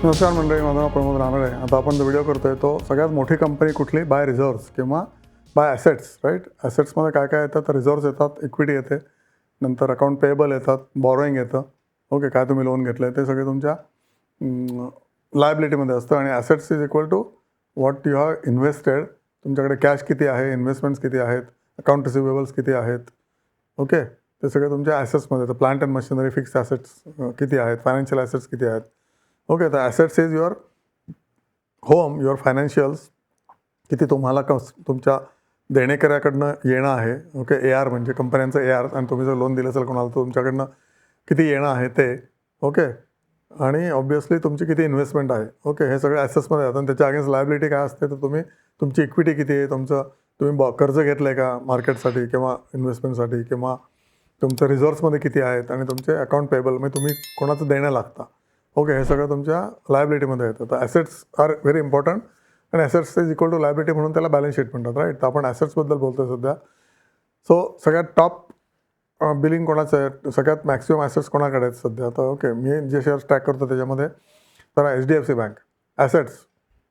नमस्कार मंडळी, माझं नाव प्रमोद रानडे. आता आपण जो व्हिडिओ करतोय तो सगळ्यात मोठी कंपनी कुठली, बाय रिझर्व्स किंवा बाय ॲसेट्स. राईट, ॲसेट्समध्ये काय काय येतं तर रिझर्व्स येतात, इक्विटी येते, नंतर अकाउंट पेएबल येतात, बॉरोईंग येतं. ओके, काय तुम्ही लोन घेतलं आहे ते सगळे तुमच्या लायबिलिटीमध्ये असतं. आणि assets is equal to what you have invested. तुमच्याकडे कॅश किती आहे, इन्व्हेस्टमेंट्स किती आहेत, अकाउंट रिसिवेबल्स किती आहेत. ओके, ते सगळे तुमच्या ॲसेट्समध्ये येतं. Plant and machinery, fixed assets किती आहेत, फायनान्शियल ॲसेट्स किती आहेत. ओके, तर assets is your home, your financials, किती तुम्हाला तुमच्या देणेकऱ्याकडनं येणं आहे. ओके, AR म्हणजे कंपन्यांचं AR, आणि तुम्ही जर लोन दिलं असेल कोणाला तर तुमच्याकडनं किती येणं आहे ते. ओके, आणि ऑब्व्हियसली तुमची किती इन्व्हेस्टमेंट आहे. ओके, हे सगळे ॲसेट्समध्ये येतात. आणि त्याच्या अगेन्स्ट लायबिलिटी काय असते तर तुमची इक्विटी किती आहे, तुम्ही कर्ज घेतलं आहे का मार्केटसाठी किंवा इन्व्हेस्टमेंटसाठी, किंवा तुमच्या रिझर्व्समध्ये किती आहेत, आणि तुमचे अकाउंट पेएबल म्हणजे तुम्ही कोणाचं देणं लागता. ओके, हे सगळं तुमच्या लायबिलिटीमध्ये येतं. तर ॲसेट्स आर व्हेरी इम्पॉर्टंट, आणि assets is equal to liability म्हणून त्याला बॅलन्स शीट म्हणतात. राईट, तर आपण ॲसेट्सबद्दल बोलतो आहे सध्या. सो सगळ्यात टॉप बिलिंग कोणाचं आहे, सगळ्यात मॅक्सिमम ॲसेट्स कोणाकडे आहेत सध्या. तर ओके, मी जे शेअर्स ट्रॅक करतो त्याच्यामध्ये तर HDFC बँक ॲसेट्स.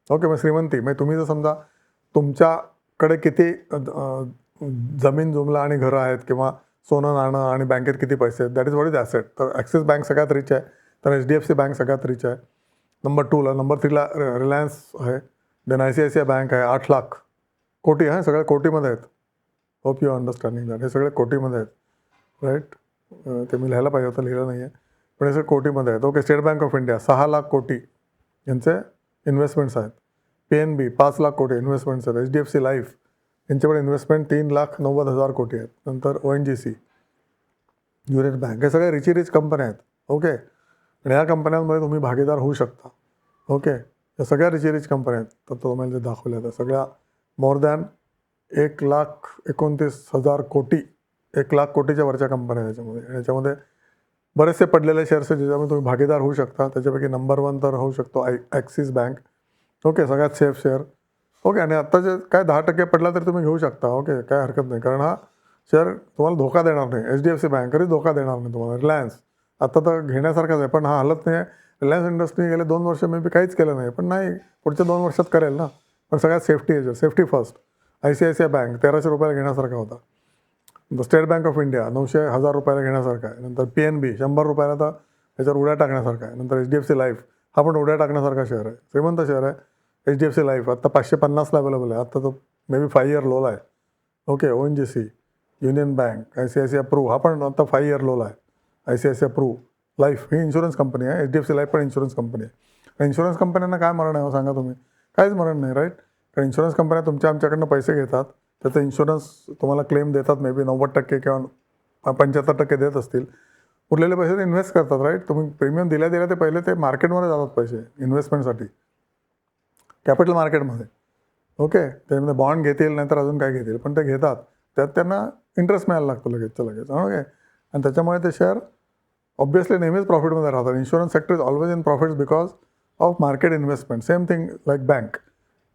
ओके, मग श्रीमंती म्हणजे तुम्ही जर समजा तुमच्याकडे किती जमीन जुमला आणि घरं आहेत, किंवा सोनं नाणं आणि बँकेत किती पैसे आहेत, that is what is asset. तर ॲक्सिस बँक सगळ्यात रिच आहे, तर HDFC बँक सगळ्यात रिच आहे. नंबर 2ला, नंबर 3ला रिलायन्स आहे, देन ICICI बँक आहे, 8 लाख कोटी आहे, सगळे कोटीमध्ये आहेत. होप यू अंडरस्टँडिंग दॅट, हे सगळे कोटीमध्ये आहेत. राईट, ते मी लिहायला पाहिजे होतं, लिहिलं नाही आहे, पण हे सगळे कोटीमध्ये आहेत. Okay, state bank of India 6 lakh कोटी यांचे इन्व्हेस्टमेंट्स आहेत. PNB 5 लाख कोटी इन्व्हेस्टमेंट्स आहेत. HDFC लाईफ यांच्याकडे इन्व्हेस्टमेंट 3,90,000 कोटी आहेत. नंतर ONGC, युनियन बँक, हे सगळे रिच कंपन्या आहेत. ओके, आणि ह्या कंपन्यांमध्ये तुम्ही भागीदार होऊ शकता. ओके, या सगळ्या रिच कंपन्या आहेत. तर तुम्हाला जे दाखवल्या तर सगळ्या मोर दॅन 1,29,000 कोटी, 1 लाख कोटीच्या वरच्या कंपन्या आहेत याच्यामध्ये. याच्यामध्ये बरेचसे पडलेले शेअर्स आहेत ज्याच्यामध्ये तुम्ही भागीदार होऊ शकता. त्याच्यापैकी नंबर 1 तर होऊ शकतो ॲक्सिस बँक. ओके, सगळ्यात सेफ शेअर. ओके, आणि आत्ता जे काय 10% पडला तर तुम्ही घेऊ शकता. ओके, काय हरकत नाही, कारण हा शेअर तुम्हाला धोका देणार नाही. HDFC बँक कधीच धोका देणार नाही तुम्हाला. रिलायन्स आता तर घेण्यासारखाच आहे, पण हा हलत नाही आहे. रिलायन्स इंडस्ट्री गेले 2 वर्ष मे बी काहीच केलं नाही, पण नाही पुढच्या 2 वर्षात करेल ना. पण सगळ्यात सेफ्टी आहे, सेफ्टी फर्स्ट. ICICI बँक 1,300 रुपयाला घेण्यासारखा होता. स्टेट बँक ऑफ इंडिया 900,000 रुपयाला घेण्यासारखा आहे. नंतर PNB 100 रुपयाला तर त्याच्यावर उड्या टाकण्यासारखा आहे. नंतर HDFC लाईफ, हा पण उड्या टाकण्यासारखा शेअर आहे, श्रीमंत शेअर आहे. HDFC लाईफ आत्ता 550ला अवेलेबल आहे. आत्ता तो मे बी 5 इयर लोला आहे. Okay, ONGC, union bank, ICICI Pru, हा पण आता 5 इयर लोला आहे. ICICI प्रू लाईफ ही इन्शुरन्स कंपनी आहे. HDFC लाईफ पण इन्शुरन्स कंपनी आहे. इन्शुरन्स कंपन्यांना काय मरण आहे सांगा तुम्ही, काहीच मरण नाही. राईट, कारण इन्शुरन्स कंपन्या आमच्याकडनं पैसे घेतात, त्याचं इन्शुरन्स तुम्हाला क्लेम देतात, मे बी 90% किंवा 75% देत असतील. उरलेले पैसे ते इन्व्हेस्ट करतात. राईट, तुम्ही प्रीमियम दिल्या ते पहिले ते मार्केटमध्ये जातात पैसे इन्व्हेस्टमेंटसाठी, कॅपिटल मार्केटमध्ये. ओके, त्यामध्ये बॉन्ड घेतील, नाहीतर अजून काय घेतील, पण ते घेतात. त्यात त्यांना इंटरेस्ट मिळायला लागतो लगेचच्या लगेच. ओके, आणि त्याच्यामुळे ते शेअर ऑब्व्हियसली नेहमीच प्रॉफिटमध्ये राहतात. Insurance sector is always in profits because of market investment. Same thing like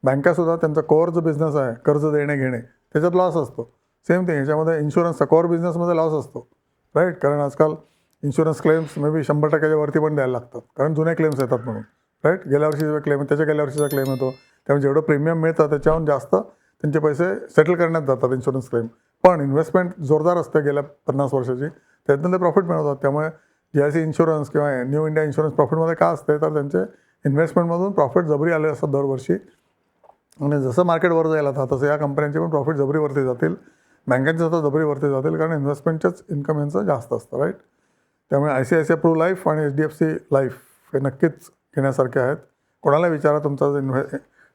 बँकासुद्धा त्यांचा कोअर जो बिझनेस आहे, कर्ज देणे घेणे, त्याच्यात लॉस असतो. सेम थिंग ह्याच्यामध्ये इन्शुरन्सचा कोअर बिझनेसमध्ये लॉस असतो. राईट, कारण आजकाल इन्शुरन्स क्लेम्स मे बी 100%च्या वरती पण द्यायला लागतात, कारण जुने क्लेम्स येतात म्हणून. राईट, गेल्या वर्षीचा क्लेम, त्याच्या गेल्या वर्षीचा क्लेम येतो, त्यामुळे जेवढं प्रीमियम मिळतं त्याच्याहून जास्त त्यांचे पैसे सेटल करण्यात जातात इन्शुरन्स क्लेम. पण इन्व्हेस्टमेंट जोरदार असते गेल्या 50 वर्षाची, त्यातून ते प्रॉफिट मिळवतात. त्यामुळे GIC इन्शुरन्स किंवा न्यू इंडिया इन्शुरन्स प्रॉफिटमध्ये का असते तर त्यांचे इन्व्हेस्टमेंटमधून प्रॉफिट जबरी आले असतात दरवर्षी. आणि जसं मार्केट वर जायला था तसं या कंपन्यांचे पण प्रॉफिट जबरीवरती जातील, बँकांचे सुद्धा जबरीवरती जातील, कारण इन्व्हेस्टमेंटच्याच इन्कम यांचं जास्त असतं. राईट, त्यामुळे ICICI प्रू लाईफ आणि HDFC लाईफ हे नक्कीच घेण्यासारखे आहेत. कोणाला विचारा, तुमचा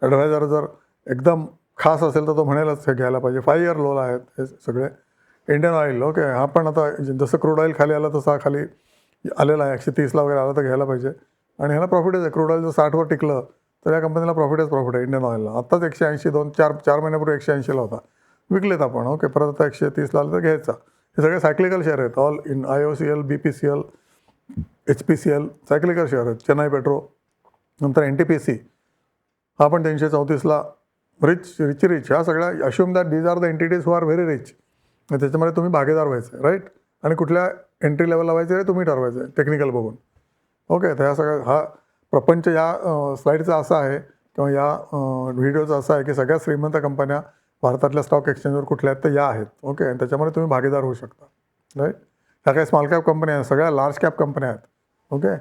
ॲडवायझर जर एकदम खास असेल तर तो म्हणेलच हे घ्यायला पाहिजे. 5 इयर लोला आहेत हे सगळे. इंडियन ऑइल, ओके, हा पण आता जसं क्रूड ऑइल खाली आलं तसा खाली आलेला आहे, 130ला वगैरे आला तर घ्यायला पाहिजे. आणि ह्याला प्रॉफिटच आहे. क्रूड ऑइल जर 60वर टिकलं तर या कंपनीला प्रॉफिट आहे इंडियन ऑइलला. आत्ताच 180, 4 महिन्यापूर्वी 180ला होता, विकलेत आपण. ओके, परत आता 130ला आलं तर घ्यायचा. हे सगळे सायक्लिकल शेअर आहेत. All in IOCL, BPCL, HPCL cyclical share आहेत. चेन्नई पेट्रो, नंतर NTPC, हा पण 334ला रिच. ह्या सगळ्या assume that these are the entities who are very rich. त्याच्यामध्ये तुम्ही भागीदार व्हायचं. राईट, आणि कुठल्या एंट्री लेवलला व्हायचं हे तुम्ही ठरवायचं टेक्निकल बघून. ओके, तर ह्या सगळ्या प्रपंच या स्लाईडचा असा आहे किंवा या व्हिडिओचा असा आहे की सगळ्यात श्रीमंत कंपन्या भारतातल्या स्टॉक एक्सचेंजवर कुठल्या आहेत तर या आहेत. ओके, आणि त्याच्यामध्ये तुम्ही भागीदार होऊ शकता. राईट. ह्या काही स्मॉल कॅप कंपन्या आहेत, सगळ्या लार्ज कॅप कंपन्या आहेत. ओके,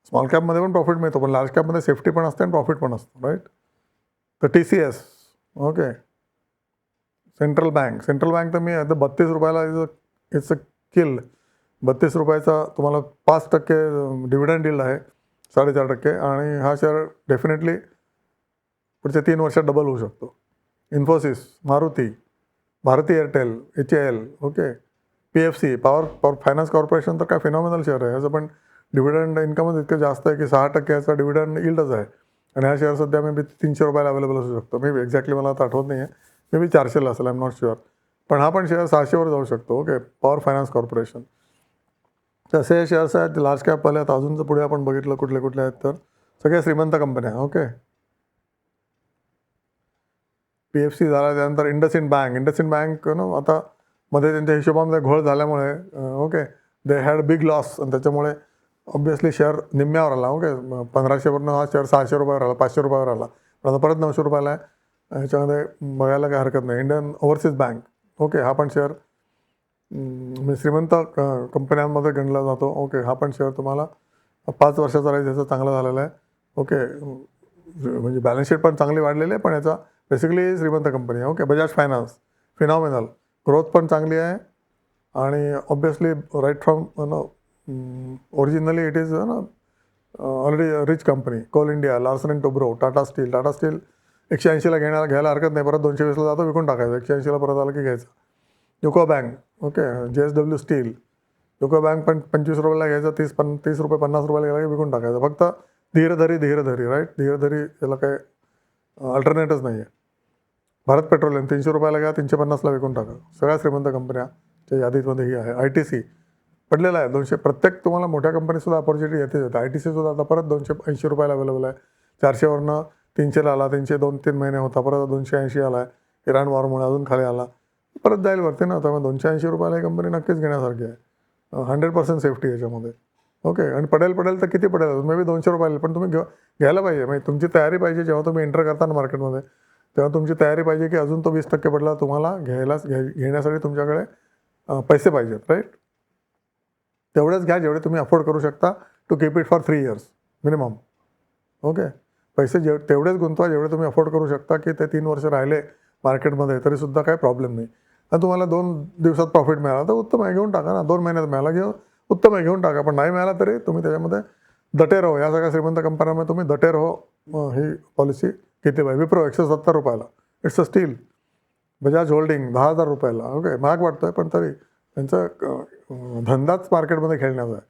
स्मॉल कॅपमध्ये पण प्रॉफिट मिळतो, पण लार्ज कॅपमध्ये सेफ्टी पण असते आणि प्रॉफिट पण असतं. राईट. तर TCS, ओके, सेंट्रल बँक तर मी आता 32 रुपयाला इट्स अ किल. 32 रुपयाचा तुम्हाला 5% डिव्हिडंड डील आहे, 4.5%, आणि हा शेअर डेफिनेटली पुढच्या 3 वर्षात डबल होऊ शकतो. Infosys, Maruti, Bharti Airtel, HAL, okay, PFC, power finance corporation तर काय फिनॉमिनल शेअर आहे. याचं पण डिव्हिडंड इन्कमच इतकं जास्त आहे की 6% याचा डिव्हिडंड यील्डच आहे. आणि हा शेअर सध्या मे बी 300 रुपयाला अवेलेबल असू शकतो. मे बी एक्झॅक्टली मला आता आठवत नाही आहे, मे बी 400ला असेल, आय एम नॉट शुअर. पण हा पण शेअर 600वर जाऊ शकतो. Okay, power finance corporation. तसे हे शेअर्स आहेत लार्ज कॅपवाले. आता अजून पुढे आपण बघितलं कुठले कुठले आहेत तर सगळ्या श्रीमंत कंपन्या. ओके, PFC झाला, त्यानंतर इंडसइंड बँक आता मध्ये त्यांच्या हिशोबामध्ये घोळ झाल्यामुळे okay, they had big loss, आणि त्याच्यामुळे ऑब्व्हियसली शेअर निम्म्यावर आला. ओके, 1500वरनं हा शेअर 600 रुपयावर आला, 500 रुपयावर आला, पण आता परत 900 रुपयाला आहे. ह्याच्यामध्ये बघायला काही हरकत नाही. इंडियन ओव्हरसीज बँक, ओके, हा पण शेअर श्रीमंत कंपन्यांमध्ये गणला जातो. ओके, हा पण शेअर तुम्हाला 5 वर्षाचा राईज याचा चांगला झालेला आहे. ओके, म्हणजे बॅलन्स शीट पण चांगली वाढलेली आहे, पण याचा बेसिकली श्रीमंत कंपनी आहे. ओके, बजाज फायनान्स, फिनॉमिनल ग्रोथ पण चांगली आहे, आणि obviously right from originally it is already rich company. Coal India, Larsen and Toubro, Tata steel 180ला घ्यायला हरकत नाही, परत 220ला जातो, विकून टाकायचं. 180ला परत आलं की घ्यायचं. UCO bank, okay, JSW steel, UCO bank पण 25 रुपयाला घ्यायचं, 30 रुपये 50 रुपयाला गेला की विकून टाकायचं. फक्त धीरधरी राईट, धीरधरी, याला काय अल्टरनेटच नाही आहे. भारत पेट्रोलियम 300 रुपयाला घ्या, 350ला विकून टाका. सगळ्या श्रीमंत कंपन्याच्या यादीमध्ये ही आहे. ITC पडलेला आहे 200. प्रत्येक तुम्हाला मोठ्या कंपनीसुद्धा अपॉर्च्युनिटी येतेच येते. ITC सुद्धा आता परत 280 रुपयाला अवेलेबल आहे. 400वरनं 300ला आला, 300 2-3 महिने होता, परत 280 आला आहे. इराण वॉरमुळे अजून खाली आला, परत जाईल वरती ना. त्यामुळे 280 रुपयाला ही कंपनी नक्कीच घेण्यासारखी आहे. 100% सेफ्टी याच्यामध्ये. ओके, आणि पडेल तर किती पडेल, मे बी 200 रुपयाला, पण तुम्ही घ्यायला पाहिजे. म्हणजे तुमची तयारी पाहिजे. जेव्हा तुम्ही एंटर करता ना मार्केटमध्ये, तेव्हा तुमची तयारी पाहिजे की अजून तो 20% पडला, तुम्हाला घेण्यासाठी तुमच्याकडे पैसे पाहिजेत. राईट. तेवढंच घ्या जेवढे तुम्ही अफोर्ड करू शकता, to keep it for 3 years minimum. Okay, पैसे तेवढेच गुंतवा जेवढे तुम्ही अफोर्ड करू शकता, की ते 3 वर्ष राहिले मार्केटमध्ये तरीसुद्धा काही प्रॉब्लेम नाही. आणि तुम्हाला 2 दिवसात प्रॉफिट मिळाला तर उत्तम आहे, घेऊन टाका ना. 2 महिन्यात मिळाला उत्तम आहे, घेऊन टाका. पण नाही मिळाला तरी तुम्ही त्याच्यामध्ये दटे राहो. या सगळ्या श्रीमंत कंपन्यांमध्ये तुम्ही दटे राहो. ही पॉलिसी किती पाहिजे. विप्रो 170 रुपयाला, it's a steel. Bajaj holding 10,000 रुपयाला. ओके, महाग वाटतं आहे, पण तरी त्यांचा धंदाच मार्केटमध्ये खेळण्याचा आहे.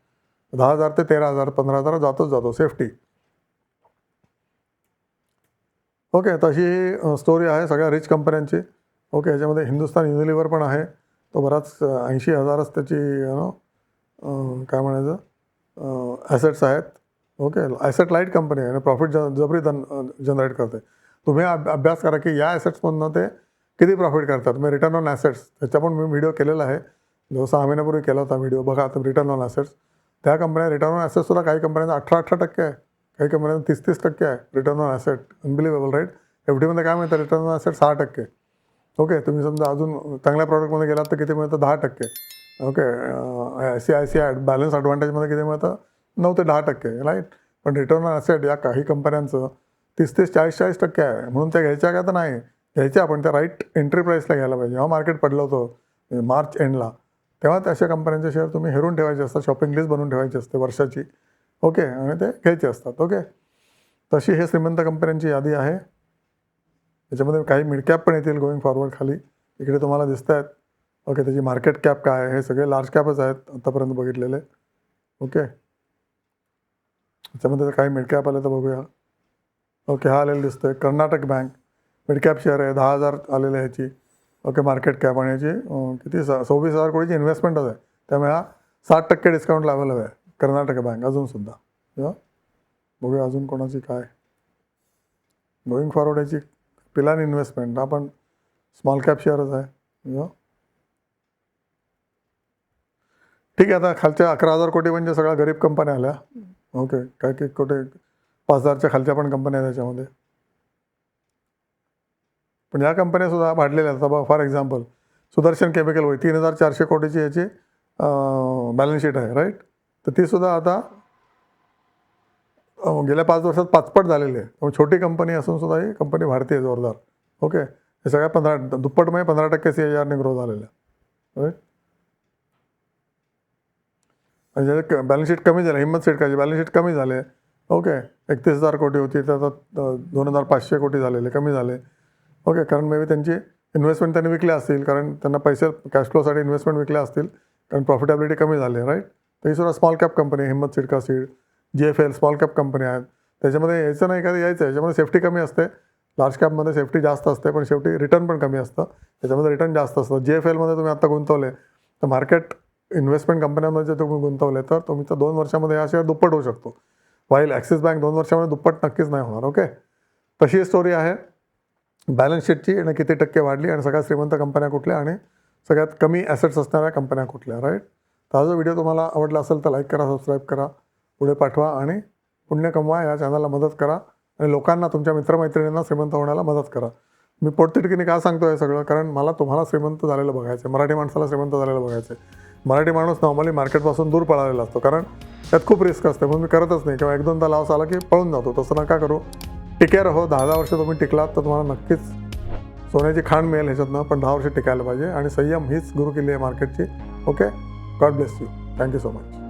10,000 ते 13,000 15,000 जातो सेफ्टी. ओके, तशी ही स्टोरी आहे सगळ्या रिच कंपन्यांची. ओके, ह्याच्यामध्ये हिंदुस्तान युनिलिव्हर पण आहे. तो बराच 80,000च त्याची काय म्हणायचं ॲसेट्स आहेत. ओके, ॲसेट लाईट कंपनी आहे आणि प्रॉफिट जबरी जनरेट करते. तुम्ही अभ्यास करा की या ॲसेट्समधनं ते किती प्रॉफिट करतात. मी रिटर्न ऑन ॲसेट्स त्याचा पण मी व्हिडिओ केलेला आहे, जो 6 महिन्यापूर्वी केला होता व्हिडिओ. बघा आता रिटर्न ऑन ॲसेट्स. त्या कंपन्या रिटर्न ऑन ॲसेट्ससुद्धा काही कंपन्यांचा 18% आहे, काही कंपन्यांचा 30% आहे return on asset. Unbelievable. Right. FDमध्ये काय मिळतं रिटर्न ऑन ॲसेट 6%. ओके, तुम्ही समजा अजून चांगल्या प्रॉडक्टमध्ये गेलात तर किती मिळतं 10%. ओके, ICICI बॅलन्स ॲडव्हान्टेजमध्ये किती मिळतं 9 ते 10%. राईट. पण रिटर्न ऑन ॲसेट या काही कंपन्यांचं 30 40% आहे. म्हणून त्या घ्यायच्या का तर नाही घ्यायच्या, पण त्या राईट एंट्री प्राईसला घ्यायला पाहिजे. जेव्हा मार्केट पडलं होतं मार्च एंडला, तेव्हा अशा कंपन्यांचे शेअर तुम्ही हेरून ठेवायचे असतात, शॉपिंग लिस्ट बनवून ठेवायची असते वर्षाची. ओके, आणि ते घ्यायचे असतात. ओके, तशी हे श्रीमंत कंपन्यांची यादी आहे. त्याच्यामध्ये काही मिड कॅप पण येतील गोईंग फॉरवर्ड खाली. इकडे तुम्हाला दिसत आहेत. ओके, त्याची मार्केट कॅप काय आहे, हे सगळे लार्ज कॅपच आहेत आतापर्यंत बघितलेले. ओके, त्याच्यामध्ये काही मिड कॅप आले तर बघूया. ओके, हा आलेला दिसतोय Karnataka bank. Mid cap share आहे, 10,000 आलेले ह्याची. ओके, मार्केट कॅप, आणि याची किती 26,000 कोटीची इन्व्हेस्टमेंटच आहे. त्यामुळे हा 60% डिस्काउंटला अवेलेबल आहे कर्नाटक बँक अजूनसुद्धा. बघूया अजून कोणाची काय गोईंग फॉरवर्ड. याची पिलान इन्व्हेस्टमेंट, हा पण स्मॉल कॅप शेअरच आहे. ठीक आहे, आता खालच्या 11,000 कोटी म्हणजे सगळ्या गरीब कंपन्या आल्या. ओके, काय की कुठे 5,000च्या खालच्या पण कंपन्या आहेत त्याच्यामध्ये. पण या कंपन्यासुद्धा वाढलेल्या आहेत. आता फॉर एक्झाम्पल सुदर्शन केमिकल वगैरे 3,400 कोटीची याची बॅलन्स शीट आहे, राईट. तर तीसुद्धा आता गेल्या 5 वर्षात 5 पट झालेली आहे. त्यामुळे छोटी कंपनी असून सुद्धा ही कंपनी वाढते आहे जोरदार. ओके, हे सगळ्या दुप्पटमध्ये 15% CAGR ग्रो झालेलं आहे, राईट. आणि ज्याचे बॅलन्स शीट कमी झाले, हिम्मत सीडकाची बॅलन्स शीट कमी झाले. ओके, 31,000 कोटी होती तर आता 2,500 कोटी झालेले, कमी झाले. ओके, कारण मे बी त्यांची इन्व्हेस्टमेंट त्यांनी विकल्या असतील, कारण त्यांना पैसे कॅश फ्लोसाठी इन्व्हेस्टमेंट विकल्या असतील, कारण प्रॉफिटेबिलिटी कमी झाली, राईट. तर ही सुद्धा स्मॉल कॅप कंपनी, हिम्मत सीडका सीड, GFL स्मॉल कॅप कंपनी आहेत. त्याच्यामध्ये यायचं नाही का यायचं, याच्यामध्ये सेफ्टी कमी असते. लार्ज कॅपमध्ये सेफ्टी जास्त असते, पण शेवटी रिटर्न पण कमी असतं. त्याच्यामध्ये रिटर्न जास्त असतं. GFLमध्ये तुम्ही आत्ता गुंतवले तर मार्केट इन्व्हेस्टमेंट कंपन्यांमध्ये जर तुम्ही गुंतवले तर तुमचं 2 वर्षामध्ये हा शेअर दुप्पट होऊ शकतो. वाईल ॲक्सिस बँक 2 वर्षामध्ये दुप्पट नक्कीच नाही होणार. ओके, तशी स्टोरी आहे बॅलन्स शीटची आणि किती टक्के वाढली आणि सगळ्यात श्रीमंत कंपन्या कुठल्या आणि सगळ्यात कमी ॲसेट्स असणाऱ्या कंपन्या कुठल्या, राईट. तर हा जो व्हिडिओ तुम्हाला आवडला असेल तर लाईक करा, सबस्क्राईब करा, पुढे पाठवा आणि पुण्य कमवा. या चॅनलला मदत करा आणि लोकांना, तुमच्या मित्रमैत्रिणींना श्रीमंत होण्याला मदत करा. मी पोटतिडकीने का सांगतो हे सगळं, कारण मला तुम्हाला श्रीमंत झालेलं बघायचं आहे, मराठी माणसाला श्रीमंत झालेलं बघायचं आहे. मराठी माणूस नॉर्मली मार्केटपासून दूर पळालेला असतो, कारण त्यात खूप रिस्क असते, म्हणून मी करतच नाही. किंवा 1-2दा लॉस आला की पळून जातो. तसं नका करू. टिके रहो. 10-10 वर्ष तुम्ही टिकलात तर तुम्हाला नक्कीच सोन्याची खाण मिळेल ह्याच्यातनं, पण 10 वर्ष टिकायला पाहिजे. आणि संयम हीच गुरुकिल्ली आहे मार्केटची. Okay, God bless you. Thank you so much.